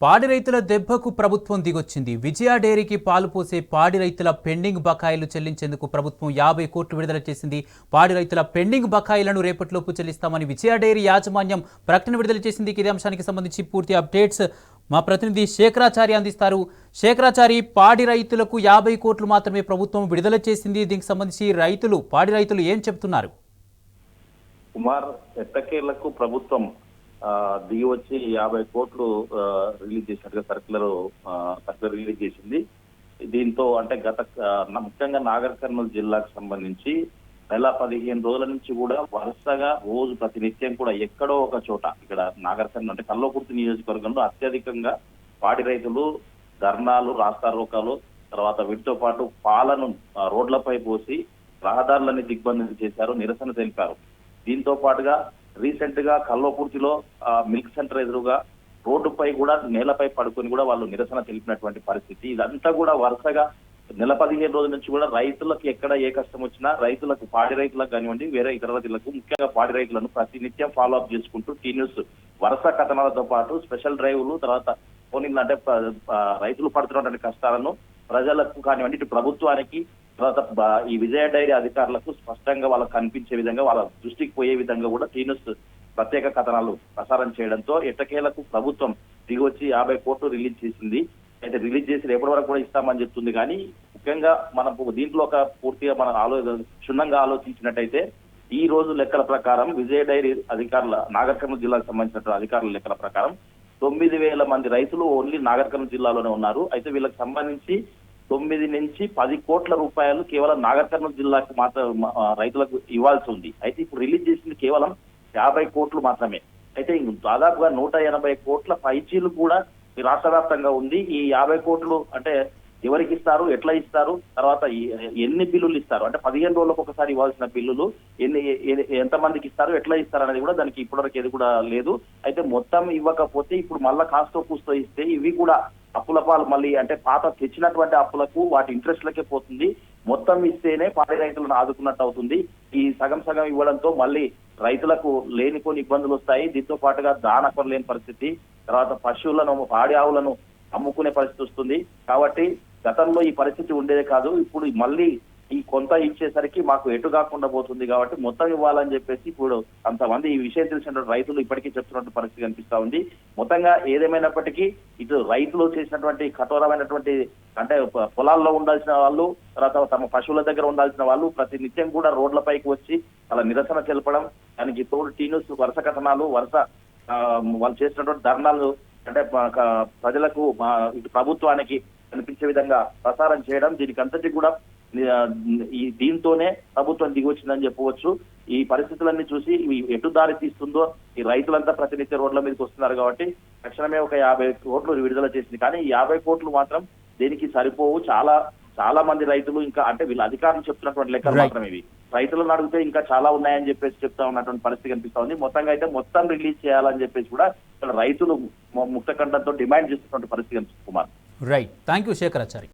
పాడి రైతుల దెబ్బకు ప్రభుత్వం దిగొచ్చింది. విజయ డైరీకి పాలు పోసే పాడి రైతుల పెండింగ్ బకాయిలు చెల్లించేందుకు ప్రభుత్వం 50 కోట్లు విడుదల చేసింది. పాడి రైతుల పెండింగ్ బకాయిలను రేపటిలోపు చెల్లిస్తామని విజయ డైరీ యాజమాన్యం ప్రకటన విడుదల చేసింది. ఇదే అంశానికి సంబంధించి పూర్తి అప్డేట్స్ మా ప్రతినిధి శేఖరాచారి అందిస్తారు. శేఖరాచారి, పాడి రైతులకు 50 కోట్లు మాత్రమే ప్రభుత్వం విడుదల చేసింది. దీనికి సంబంధించి పాడి రైతులు ఏం చెప్తున్నారు? కుమార్, ఎట్టకేళ్లకు ప్రభుత్వం దిగి వచ్చి 50 కోట్లు రిలీజ్ చేసినట్టుగా సర్క్యులర్ రిలీజ్ చేసింది. దీంతో అంటే ముఖ్యంగా నాగర్ కర్నూలు జిల్లాకు సంబంధించి నెల 15 రోజుల నుంచి కూడా వరుసగా రోజు ప్రతినిత్యం కూడా ఎక్కడో ఒక చోట ఇక్కడ నాగర్ కర్నూలు అంటే కల్వకుర్తి నియోజకవర్గంలో అత్యధికంగా పాడి రైతులు ధర్నాలు, రాస్తారోకాలు, తర్వాత వీటితో పాటు పాలను రోడ్లపై పోసి రహదారులని దిగ్బంధం చేశారు, నిరసన తెలిపారు. దీంతో పాటుగా రీసెంట్ గా కల్వకుర్తిలో మిల్క్ సెంటర్ ఎదురుగా రోడ్డుపై కూడా నేలపై పడుకొని కూడా వాళ్ళు నిరసన తెలిపినటువంటి పరిస్థితి. ఇదంతా కూడా వరుసగా నెల 15 రోజుల నుంచి కూడా రైతులకు ఎక్కడ ఏ కష్టం వచ్చినా రైతులకు, పాడి రైతులకు కానివ్వండి, వేరే ఇతర రైతులకు, ముఖ్యంగా పాడి రైతులను ప్రతినిత్యం ఫాలో అప్ చేసుకుంటూ టీ న్యూస్ వరుస కథనాలతో పాటు స్పెషల్ డ్రైవ్లు, తర్వాత పోలింగ్ అంటే రైతులు పడుతున్నటువంటి కష్టాలను ప్రజలకు కానివ్వండి, ఇటు ప్రభుత్వానికి, తర్వాత ఈ విజయ డైరీ అధికారులకు స్పష్టంగా వాళ్ళకు కనిపించే విధంగా, వాళ్ళ దృష్టికి పోయే విధంగా కూడా టీ న్యూస్ ప్రత్యేక కథనాలు ప్రసారం చేయడంతో ఎట్టకేలకు ప్రభుత్వం దిగొచ్చి 50 కోట్లు రిలీజ్ చేసింది. అయితే రిలీజ్ చేసి రేపటి వరకు కూడా ఇస్తామని చెప్తుంది. కానీ ముఖ్యంగా మనం దీంట్లో ఒక పూర్తిగా మనం క్షుణ్ణంగా ఆలోచించినట్టయితే ఈ రోజు లెక్కల ప్రకారం విజయ డైరీ అధికారుల, నాగర్ కర్నూలు జిల్లాకు సంబంధించిన అధికారుల లెక్కల ప్రకారం 9,000 మంది రైతులు ఓన్లీ నాగర్ కర్నూలు జిల్లాలోనే ఉన్నారు. అయితే వీళ్ళకి సంబంధించి 9 నుంచి 10 కోట్ల రూపాయలు కేవలం నాగర్ కర్నూలు జిల్లాకు మాత్రం రైతులకు ఇవ్వాల్సి ఉంది. అయితే ఇప్పుడు రిలీజ్ చేసింది కేవలం 50 కోట్లు మాత్రమే. అయితే దాదాపుగా 180 కోట్ల పైచీలు కూడా రాష్ట్ర వ్యాప్తంగా ఉంది. ఈ 50 కోట్లు అంటే ఎవరికి ఇస్తారు, ఎట్లా ఇస్తారు, తర్వాత ఎన్ని బిల్లులు ఇస్తారు, అంటే 15 రోజులకు ఒకసారి ఇవ్వాల్సిన బిల్లులు ఎంతమందికి ఇస్తారు, ఎట్లా ఇస్తారు అనేది కూడా దానికి ఇప్పటివరకు ఏది కూడా లేదు. అయితే మొత్తం ఇవ్వకపోతే ఇప్పుడు మళ్ళా కాస్తో కూస్తో ఇస్తే ఇవి కూడా అప్పుల పాలు, మళ్ళీ అంటే పాత తెచ్చినటువంటి అప్పులకు వాటి ఇంట్రెస్ట్లకే పోతుంది. మొత్తం ఇస్తేనే పాడి రైతులను ఆదుకున్నట్టు అవుతుంది. ఈ సగం సగం ఇవ్వడంతో మళ్ళీ రైతులకు లేనిపోని ఇబ్బందులు వస్తాయి. దీంతో పాటుగా దాన కొనలేని పరిస్థితి, తర్వాత పశువులను, పాడి ఆవులను అమ్ముకునే పరిస్థితి వస్తుంది. కాబట్టి గతంలో ఈ పరిస్థితి ఉండేదే కాదు, ఇప్పుడు మళ్ళీ ఈ కొంత ఇచ్చేసరికి మాకు ఎటు కాకుండా పోతుంది. కాబట్టి మొత్తం ఇవ్వాలని చెప్పేసి ఇప్పుడు అంతమంది ఈ విషయం తెలిసినటువంటి రైతులు ఇప్పటికీ చెప్తున్నటువంటి పరిస్థితి కనిపిస్తా ఉంది. మొత్తంగా ఏదేమైనప్పటికీ ఇటు రైతులు చేసినటువంటి కఠోరమైనటువంటి, అంటే పొలాల్లో ఉండాల్సిన వాళ్ళు, తర్వాత తమ పశువుల దగ్గర ఉండాల్సిన వాళ్ళు ప్రతి నిత్యం కూడా రోడ్లపైకి వచ్చి అలా నిరసన తెలపడం, దానికి తోడు టీ న్యూస్ వరుస కథనాలు, వాళ్ళు చేసినటువంటి ధర్నాలు అంటే ప్రజలకు, ఇటు ప్రభుత్వానికి కనిపించే విధంగా ప్రసారం చేయడం, దీనికి అంతటి కూడా దీంతోనే ప్రభుత్వం దిగొచ్చిందని చెప్పవచ్చు. ఈ పరిస్థితులన్నీ చూసి ఎటు దారి తీస్తుందో, ఈ రైతులంతా ప్రతినిత్య రోడ్ల మీదకి వస్తున్నారు. కాబట్టి తక్షణమే ఒక 50 కోట్లు విడుదల చేసింది. కానీ ఈ 50 కోట్లు మాత్రం దేనికి సరిపోవు. చాలా మంది రైతులు ఇంకా, అంటే వీళ్ళ అధికారులు చెప్తున్నటువంటి లెక్కలు మాత్రం ఇవి. రైతులను అడిగితే ఇంకా చాలా ఉన్నాయని చెప్పేసి చెప్తా ఉన్నటువంటి పరిస్థితి కనిపిస్తా ఉంది. మొత్తంగా అయితే మొత్తం రిలీజ్ చేయాలని చెప్పేసి కూడా రైతులు ముక్త కంఠంతో డిమాండ్ చేస్తున్నటువంటి పరిస్థితి కనిపిస్తుంది. Kumar, right, thank you Shekharachari.